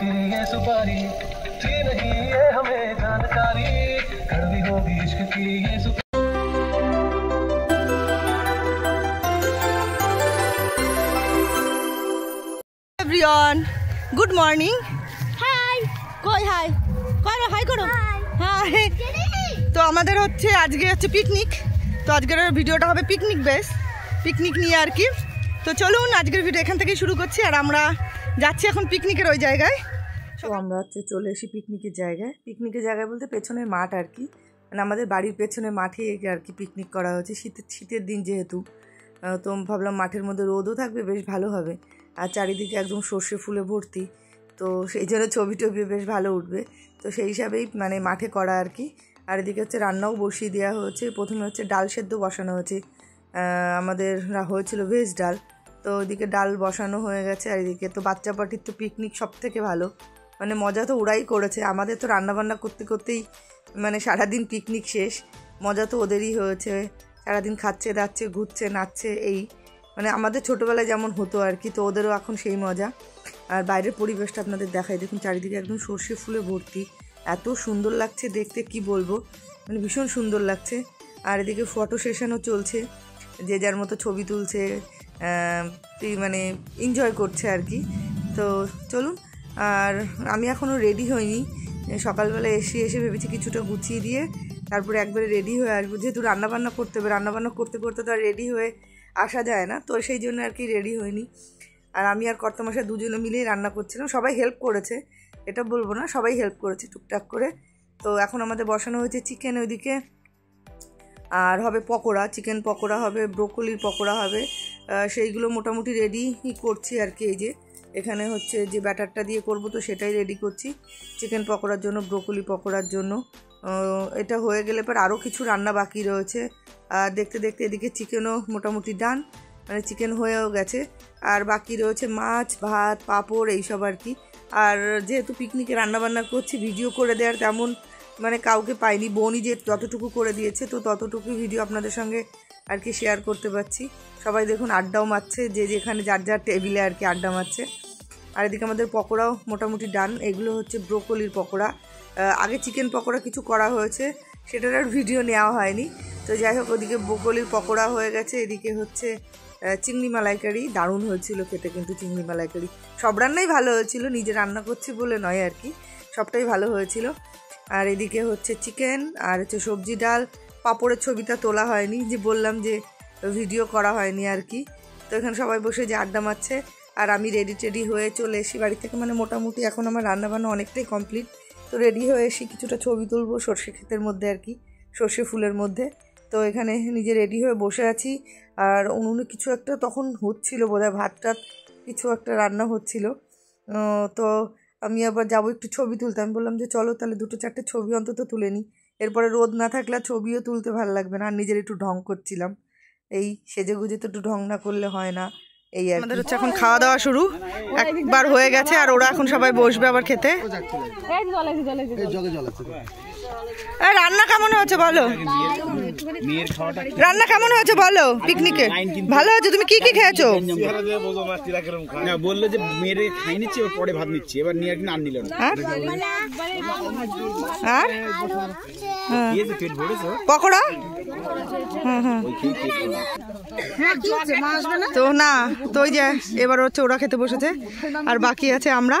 की ये सुपारी थी नहीं ये हमें जानकारी कड़वी होगी इश्क की ये एवरीवन गुड मॉर्निंग हाय কই হাই করো হাই করো হাই তো আমাদের হচ্ছে আজকে হচ্ছে পিকনিক তো আজকের ভিডিওটা হবে পিকনিক বেস পিকনিক নিয়ে আর কি তো চলুন আজকের ভিডিও এখান থেকেই শুরু করছি আর আমরা যাচ্ছি এখন পিকনিকের ওই জায়গায় তো আমরা হচ্ছে চলে এসেছি পিকনিকের জায়গায় বলতে পেছনের মাঠ আর কি মানে আমাদের বাড়ির পেছনে মাঠে আর কি পিকনিক করা হচ্ছে শীতের দিন যেহেতু তো ভাবলাম মাঠের মধ্যে রোদও থাকবে বেশ ভালো হবে আর চারিদিকে একদম সর্ষে ফুলে ভর্তি তো সেই জন্য ছবি বেশ ভালো উঠবে তো সেই হিসাবেই মানে মাঠে করা আর কি আর এদিকে হচ্ছে রান্নাও বসিয়ে দেওয়া হয়েছে প্রথমে হচ্ছে ডাল সেদ্ধ বসানো হয়েছে আমাদের হয়েছিল ভেজ ডাল তো ওইদিকে ডাল বসানো হয়ে গেছে আর এদিকে তো বাচ্চা পার্টির তো পিকনিক সব থেকে ভালো মানে মজা তো ওরাই করেছে আমাদের তো রান্নাবান্না করতেই মানে সারাদিন পিকনিক শেষ মজা তো ওদেরই হয়েছে সারাদিন খাচ্ছে দাচ্ছে ঘুরছে নাচছে এই মানে আমাদের ছোটোবেলায় যেমন হতো আর কি তো ওদেরও এখন সেই মজা আর বাইরের পরিবেশটা আপনাদের দেখাই দেখুন চারিদিকে একদম সর্ষে ফুলে ভর্তি এত সুন্দর লাগছে দেখতে কি বলবো মানে ভীষণ সুন্দর লাগছে আর এদিকে ফটো সেশনও চলছে যে যার মতো ছবি তুলছে মানে এনজয় করছে আর কি তো চলুন আর আমি এখনও রেডি হইনি সকালবেলা এসে ভেবেছি কিছুটা গুছিয়ে দিয়ে তারপরে একবারে রেডি হয়ে আসবো যেহেতু রান্নাবান্না করতে হবে রান্নাবান্না করতে তো আর রেডি হয়ে আসা যায় না তো সেই জন্য আর কি রেডি হয়নি আর আমি আর কর্তামশাই দুজনে মিলেই রান্না করছিলাম সবাই হেল্প করেছে এটা বলবো না সবাই হেল্প করেছে টুকটাক করে তো এখন আমাদের বসানো হয়েছে চিকেন ওইদিকে আর হবে পকোড়া চিকেন পকোড়া হবে ব্রোকলির পকোড়া হবে সেইগুলো মোটামুটি রেডি করছি আর কি এই যে এখানে হচ্ছে যে ব্যাটারটা দিয়ে করব তো সেটাই রেডি করছি চিকেন পকোড়ার জন্য ব্রোকলি পকোড়ার জন্য এটা হয়ে গেলে পর আরও কিছু রান্না বাকি রয়েছে আর দেখতে এদিকে চিকেনও মোটামুটি ডান মানে চিকেন হয়েও গেছে আর বাকি রয়েছে মাছ ভাত পাঁপড় এইসব আর কি আর যেহেতু পিকনিকে রান্নাবান্না করছি ভিডিও করে দেওয়ার তেমন মানে কাউকে পাইনি বোনই যে যতটুকু করে দিয়েছে তো ততটুকু ভিডিও আপনাদের সঙ্গে আর কি শেয়ার করতে পারছি সবাই দেখুন আড্ডাও মারছে যে যেখানে যার টেবিলে আর কি আড্ডা মারছে আর এদিকে আমাদের পকোড়াও মোটামুটি ডান এগুলো হচ্ছে ব্রোকলির পকোড়া আগে চিকেন পকোড়া কিছু করা হয়েছে সেটার আর ভিডিও নেওয়া হয়নি তো যাই হোক ওদিকে ব্রোকলির পকোড়া হয়ে গেছে এদিকে হচ্ছে চিংড়ি মালাইকারি দারুণ হয়েছিল খেতে কিন্তু চিংড়ি মালাইকারি সব রান্নাই ভালো হয়েছিল নিজে রান্না করছি বলে নয় আর কি সবটাই ভালো হয়েছিল আর এদিকে হচ্ছে চিকেন আর হচ্ছে সবজি ডাল পাঁপড়ের ছবিটা তোলা হয়নি যে বললাম যে ভিডিও করা হয়নি আর কি তো এখানে সবাই বসে যে আড্ডা মারছে আর আমি রেডি হয়ে চলে এসি বাড়ি থেকে মানে মোটামুটি এখন আমার রান্নাবান্না অনেকটাই কমপ্লিট তো রেডি হয়ে এসে কিছুটা ছবি তুলবো সর্ষে ক্ষেতের মধ্যে আর কি সর্ষে ফুলের মধ্যে তো এখানে নিজে রেডি হয়ে বসে আছি আর উনুনে কিছু একটা তখন হচ্ছিল বোধহয় ভাত টাত কিছু একটা রান্না হচ্ছিল তো আমি আবার যাবো একটু ছবি তুলতে আমি বললাম যে চলো তাহলে 2-4টে ছবি অন্তত তুলে নিই এরপরে রোদ না থাকলে ছবিও তুলতে ভালো লাগবে না আর নিজের একটু ঢং করছিলাম এই সেজে গুজে তো একটু ঢং না করলে হয় না এই আর আমাদের হচ্ছে এখন খাওয়া দাওয়া শুরু একবার হয়ে গেছে আর ওরা এখন সবাই বসবে আবার খেতে রান্না কেমন হয়েছে বলো রান্না কেমন হয়েছে বলো পিকনিকে ভালো হয়েছে তুমি কি খেয়েছো বললো যে মেয়ের খাই নিচ্ছি পরে ভাত নিচ্ছি এবার নিয়ে আর নিল না আর পকোড়া তো না তো ওই যে এবার হচ্ছে ওরা খেতে বসেছে আর বাকি আছে আমরা